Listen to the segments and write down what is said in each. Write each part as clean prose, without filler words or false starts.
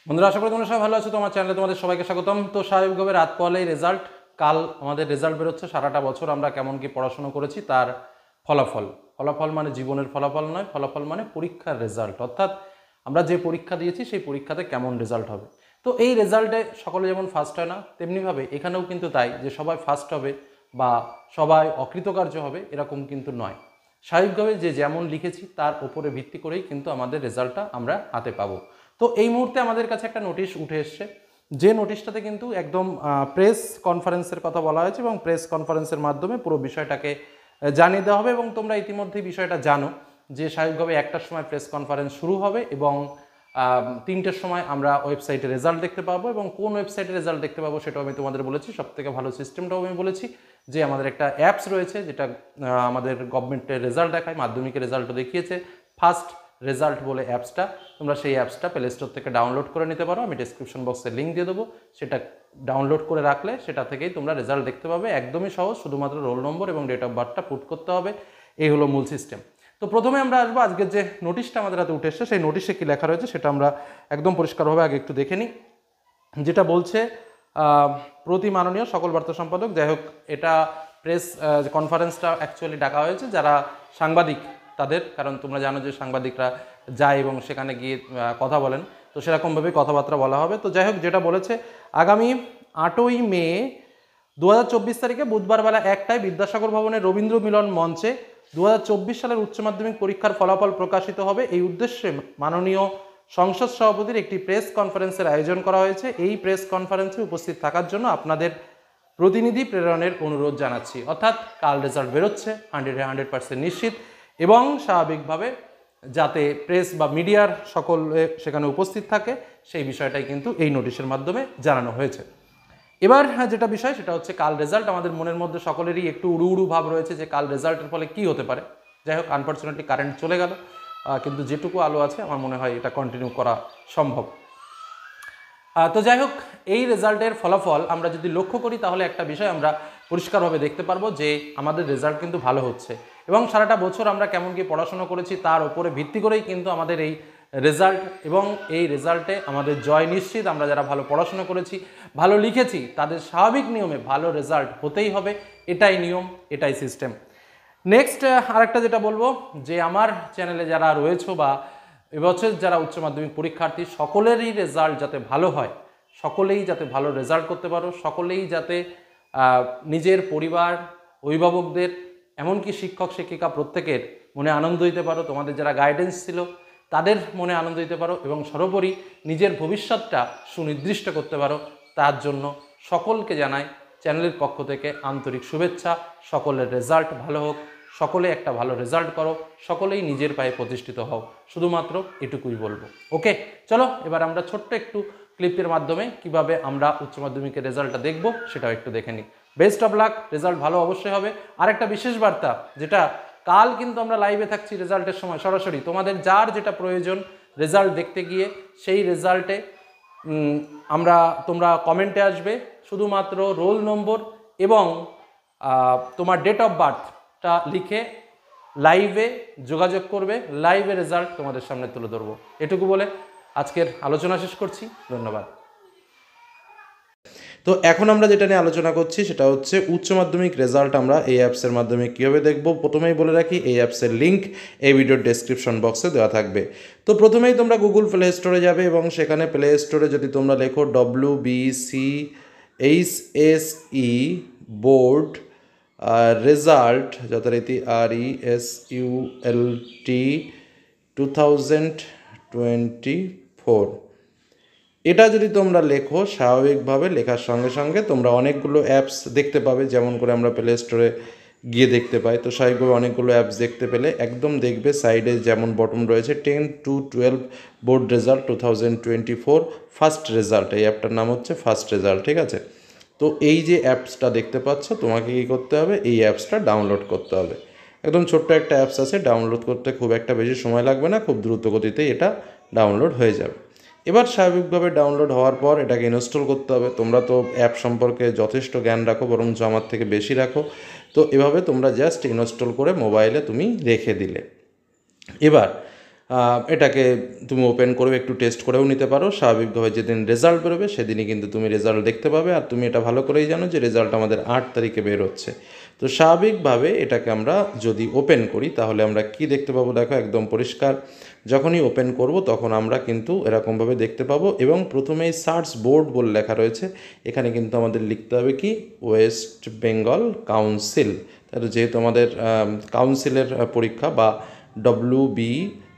বন্ধুরা, আশা করি তোমরা সবাই ভালো আছো। তোমার চ্যানেলে তোমাদের সবাইকে স্বাগতম। তো স্বাভাবিকভাবে রাত পোহালেই রেজাল্ট, কাল আমাদের রেজাল্ট বেরোচ্ছে। সারাটা বছর আমরা কেমন কি পড়াশোনা করেছি তার ফলাফল। ফলাফল মানে জীবনের ফলাফল নয়, ফলাফল মানে পরীক্ষার রেজাল্ট, অর্থাৎ আমরা যে পরীক্ষা দিয়েছি সেই পরীক্ষাতে কেমন রেজাল্ট হবে। তো এই রেজাল্টে সকলে যেমন ফার্স্ট হয় না, তেমনিভাবে এখানেও কিন্তু তাই যে সবাই ফার্স্ট হবে বা সবাই অকৃতকার্য হবে এরকম কিন্তু নয়। স্বাভাবিকভাবে যে যেমন লিখেছি তার উপরে ভিত্তি করেই কিন্তু আমাদের রেজাল্টটা আমরা হাতে পাবো। তো এই মুহূর্তে আমাদের কাছে একটা নোটিশ উঠে এসছে, যে নোটিশটাতে কিন্তু একদম প্রেস কনফারেন্সের কথা বলা হয়েছে এবং প্রেস কনফারেন্সের মাধ্যমে পুরো বিষয়টাকে জানিয়ে দেওয়া হবে। এবং তোমরা ইতিমধ্যেই বিষয়টা জানো যে স্বাভাবিকভাবে 1টার সময় প্রেস কনফারেন্স শুরু হবে এবং 3টের সময় আমরা ওয়েবসাইটে রেজাল্ট দেখতে পাবো। এবং কোন ওয়েবসাইটে রেজাল্ট দেখতে পাবো সেটাও আমি তোমাদের বলেছি। সবথেকে ভালো সিস্টেমটাও আমি বলেছি যে আমাদের একটা অ্যাপস রয়েছে যেটা আমাদের গভর্নমেন্টের রেজাল্ট দেখায়, মাধ্যমিকের রেজাল্টও দেখিয়েছে। ফার্স্ট রেজাল্ট বলে অ্যাপসটা, তোমরা সেই অ্যাপসটা প্লে স্টোর থেকে ডাউনলোড করে নিতে পারো। আমি ডেসক্রিপশন বক্সে লিঙ্ক দিয়ে দেবো, সেটা ডাউনলোড করে রাখলে সেটা থেকেই তোমরা রেজাল্ট দেখতে পাবে। একদমই সহজ, শুধুমাত্র রোল নম্বর এবং ডেট অফ বার্থটা পুট করতে হবে। এই হলো মূল সিস্টেম। তো প্রথমে আমরা আসবো আজকের যে নোটিশটা আমাদের হাতে উঠে এসছে, সেই নোটিশে কী লেখা রয়েছে সেটা আমরা একদম পরিষ্কারভাবে আগে একটু দেখে নিই। যেটা বলছে প্রতি মাননীয় সকল বার্তা সম্পাদক, যাই হোক এটা প্রেস কনফারেন্সটা অ্যাকচুয়ালি ডাকা হয়েছে যারা সাংবাদিক তাদের, কারণ তোমরা জানো যে সাংবাদিকরা যায় এবং সেখানে গিয়ে কথা বলেন, তো সেরকমভাবেই কথাবার্তা বলা হবে। তো যাই হোক যেটা বলেছে, আগামী 8ই মে 2024 তারিখে বুধবার বেলা 1টায় বিদ্যাসাগর ভবনের রবীন্দ্র মিলন মঞ্চে 2024 সালের উচ্চ মাধ্যমিক পরীক্ষার ফলাফল প্রকাশিত হবে। এই উদ্দেশ্যে মাননীয় সংসদ সভাপতির একটি প্রেস কনফারেন্সের আয়োজন করা হয়েছে। এই প্রেস কনফারেন্সে উপস্থিত থাকার জন্য আপনাদের প্রতিনিধি প্রেরণের অনুরোধ জানাচ্ছি। অর্থাৎ কাল রেজাল্ট বেরোচ্ছে, 100% নিশ্চিত, এবং স্বাভাবিকভাবে যাতে প্রেস বা মিডিয়ার সকলে সেখানে উপস্থিত থাকে সেই বিষয়টাই কিন্তু এই নোটিশের মাধ্যমে জানানো হয়েছে। এবার যেটা বিষয় সেটা হচ্ছে কাল রেজাল্ট। আমাদের মনের মধ্যে সকলেরই একটু উড়ু উড়ু ভাব রয়েছে যে কাল রেজাল্টের ফলে কি হতে পারে। যাই হোক, আনফর্চুনেটলি কারেন্ট চলে গেল, কিন্তু যেটুকু আলো আছে আমার মনে হয় এটা কন্টিনিউ করা সম্ভব। তো যাই হোক, এই রেজাল্টের ফলাফল আমরা যদি লক্ষ্য করি তাহলে একটা বিষয় আমরা পরিষ্কারভাবে দেখতে পারবো যে আমাদের রেজাল্ট কিন্তু ভালো হচ্ছে এবং সারাটা বছর আমরা কেমন কি পড়াশোনা করেছি তার উপরে ভিত্তি করেই কিন্তু আমাদের এই রেজাল্ট, এবং এই রেজাল্টে আমাদের জয় নিশ্চিত। আমরা যারা ভালো পড়াশোনা করেছি, ভালো লিখেছি, তাদের স্বাভাবিক নিয়মে ভালো রেজাল্ট হতেই হবে। এটাই নিয়ম, এটাই সিস্টেম। নেক্সট আরেকটা যেটা বলবো যে আমার চ্যানেলে যারা রয়েছে বা এবছর যারা উচ্চ মাধ্যমিক পরীক্ষার্থী, সকলেরই রেজাল্ট যাতে ভালো হয়, সকলেই যাতে ভালো রেজাল্ট করতে পারো, সকলেই যাতে নিজের পরিবার, অভিভাবকদের, এমনকি শিক্ষক শিক্ষিকা প্রত্যেকের মনে আনন্দ দিতে পারো, তোমাদের যারা গাইডেন্স ছিল তাদের মনে আনন্দ দিতে পারো, এবং সর্বোপরি নিজের ভবিষ্যৎটা সুনির্দিষ্ট করতে পারো, তার জন্য সকলকে জানাই চ্যানেলের পক্ষ থেকে আন্তরিক শুভেচ্ছা। সকলের রেজাল্ট ভালো হোক, সকলে একটা ভালো রেজাল্ট করো, সকলেই নিজের পায়ে প্রতিষ্ঠিত হও, শুধুমাত্র এটুকুই বলবো। ওকে, চলো এবার আমরা ছোট্ট একটু ক্লিপের মাধ্যমে কিভাবে আমরা উচ্চ মাধ্যমিকের রেজাল্টটা দেখব সেটাও একটু দেখে নিই। বেস্ট অফ লাক, রেজাল্ট ভালো অবশ্যই হবে। আর একটা বিশেষ বার্তা, যেটা কাল কিন্তু আমরা লাইভে থাকছি রেজাল্টের সময় সরাসরি, তোমাদের যার যেটা প্রয়োজন রেজাল্ট দেখতে গিয়ে সেই রেজাল্টে তোমরা কমেন্টে আসবে, শুধুমাত্র রোল নম্বর এবং তোমার ডেট অফ বার্থটা লিখে লাইভে যোগাযোগ করবে, লাইভে রেজাল্ট তোমাদের সামনে তুলে ধরবো। এটুকু বলে আজকের আলোচনা শেষ করছি। ধন্যবাদ। তো এখন আমরা যেটা নিয়ে আলোচনা করছি সেটা হচ্ছে উচ্চ মাধ্যমিক রেজাল্ট আমরা এই অ্যাপসের মাধ্যমে কীভাবে দেখব। প্রথমেই বলে রাখি, এই অ্যাপসের লিঙ্ক এই ভিডিওর ডেসক্রিপশন বক্সে দেওয়া থাকবে। তো প্রথমেই তোমরা গুগল প্লে স্টোরে যাবে এবং সেখানে প্লে স্টোরে যদি তোমরা লেখো WBCHSE বোর্ড রেজাল্ট, যথারীতি RESULT 2024, এটা যদি তোমরা লেখো, স্বাভাবিকভাবে লেখার সঙ্গে সঙ্গে তোমরা অনেকগুলো অ্যাপস দেখতে পাবে, যেমন করে আমরা প্লে স্টোরে গিয়ে দেখতে পাই। তো স্বাভাবিকভাবে অনেকগুলো অ্যাপস দেখতে পেলে একদম দেখবে সাইডে যেমন বটন রয়েছে 10 to 12 board result 2024 first result, এই অ্যাপটার নাম হচ্ছে ফার্স্ট রেজাল্ট, ঠিক আছে। তো এই যে অ্যাপসটা দেখতে পাচ্ছ, তোমাকে কী করতে হবে, এই অ্যাপসটা ডাউনলোড করতে হবে। একদম ছোট্ট একটা অ্যাপস আছে, ডাউনলোড করতে খুব একটা বেশি সময় লাগবে না, খুব দ্রুত গতিতে এটা ডাউনলোড হয়ে যাবে। এবার স্বাভাবিকভাবে ডাউনলোড হওয়ার পর এটাকে ইনস্টল করতে হবে। তোমরা তো অ্যাপ সম্পর্কে যথেষ্ট জ্ঞান রাখো, বরঞ্চ আমার থেকে বেশি রাখো। তো এভাবে তোমরা জাস্ট ইনস্টল করে মোবাইলে তুমি রেখে দিলে। এবার এটাকে তুমি ওপেন করবে, একটু টেস্ট করেও নিতে পারো। স্বাভাবিকভাবে যেদিন রেজাল্ট বেরোবে সেদিনই কিন্তু তুমি রেজাল্ট দেখতে পাবে। আর তুমি এটা ভালো করেই জানো যে রেজাল্ট আমাদের 8 তারিখে বের হচ্ছে। তো স্বাভাবিকভাবে এটাকে আমরা যদি ওপেন করি তাহলে আমরা কি দেখতে পাবো, দেখো একদম পরিষ্কার। যখনই ওপেন করব তখন আমরা কিন্তু এরকমভাবে দেখতে পাবো, এবং প্রথমেই সার্চ বোর্ড বলে লেখা রয়েছে। এখানে কিন্তু আমাদের লিখতে হবে কি, ওয়েস্ট বেঙ্গল কাউন্সিল। তাহলে যেহেতু আমাদের কাউন্সিলের পরীক্ষা বা WBCHSE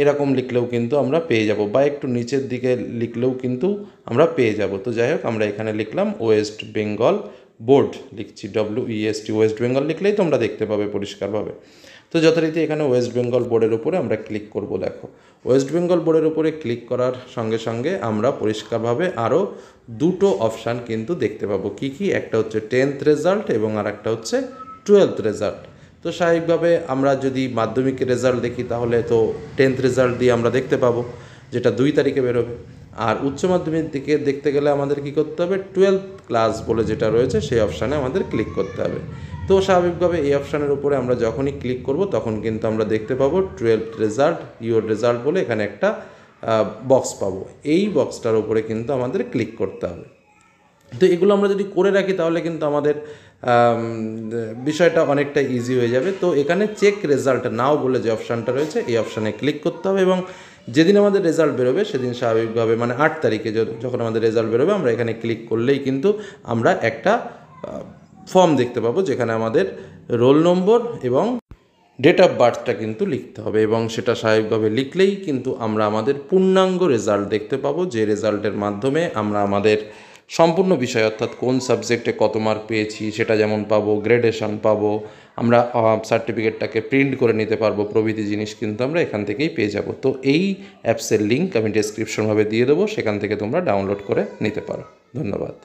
এরকম লিখলেও কিন্তু আমরা পেয়ে যাব, বা একটু নিচের দিকে লিখলেও কিন্তু আমরা পেয়ে যাব। তো যাই হোক, আমরা এখানে লিখলাম ওয়েস্ট বেঙ্গল বোর্ড, লিখছি WEST, ওয়েস্ট বেঙ্গল লিখলেই তোমরা দেখতে পাবে পরিষ্কারভাবে। তো যথারীতি এখানে ওয়েস্ট বেঙ্গল বোর্ডের উপরে আমরা ক্লিক করব। দেখো ওয়েস্ট বেঙ্গল বোর্ডের উপরে ক্লিক করার সঙ্গে সঙ্গে আমরা পরিষ্কারভাবে আরও দুটো অপশান কিন্তু দেখতে পাবো। কি কি? একটা হচ্ছে 10th রেজাল্ট এবং আর একটা হচ্ছে 12th রেজাল্ট। তো স্বাভাবিকভাবে আমরা যদি মাধ্যমিকের রেজাল্ট দেখি তাহলে তো 10th রেজাল্ট দিয়ে আমরা দেখতে পাবো, যেটা 2 তারিখে বেরোবে। আর উচ্চ মাধ্যমিক দিকে দেখতে গেলে আমাদের কি করতে হবে, 12th ক্লাস বলে যেটা রয়েছে সেই অপশানে আমাদের ক্লিক করতে হবে। তো স্বাভাবিকভাবে এই অপশানের উপরে আমরা যখনই ক্লিক করব তখন কিন্তু আমরা দেখতে পাবো 12th রেজাল্ট, ইওর রেজাল্ট বলে এখানে একটা বক্স পাবো। এই বক্সটার উপরে কিন্তু আমাদের ক্লিক করতে হবে। তো এগুলো আমরা যদি করে রাখি তাহলে কিন্তু আমাদের বিষয়টা অনেকটা ইজি হয়ে যাবে। তো এখানে চেক রেজাল্ট নাও বলে যে অপশানটা রয়েছে এই অপশানে ক্লিক করতে হবে, এবং যেদিন আমাদের রেজাল্ট বেরোবে সেদিন স্বাভাবিকভাবে মানে 8 তারিখে যখন আমাদের রেজাল্ট বেরোবে আমরা এখানে ক্লিক করলেই কিন্তু আমরা একটা ফর্ম দেখতে পাবো, যেখানে আমাদের রোল নম্বর এবং ডেট অফ বার্থটা কিন্তু লিখতে হবে, এবং সেটা স্বাভাবিকভাবে লিখলেই কিন্তু আমরা আমাদের পূর্ণাঙ্গ রেজাল্ট দেখতে পাবো, যে রেজাল্টের মাধ্যমে আমরা আমাদের সম্পূর্ণ বিষয় অর্থাৎ কোন সাবজেক্টে কত মার্ক পেয়েছি সেটা যেমন পাবো, গ্রেডেশন পাবো, আমরা সার্টিফিকেটটাকে প্রিন্ট করে নিতে পারবো, প্রভৃতি জিনিস কিন্তু আমরা এখান থেকেই পেয়ে যাব। তো এই অ্যাপসের লিঙ্ক আমি ডেসক্রিপশনভাবে দিয়ে দেবো, সেখান থেকে তোমরা ডাউনলোড করে নিতে পারো। ধন্যবাদ।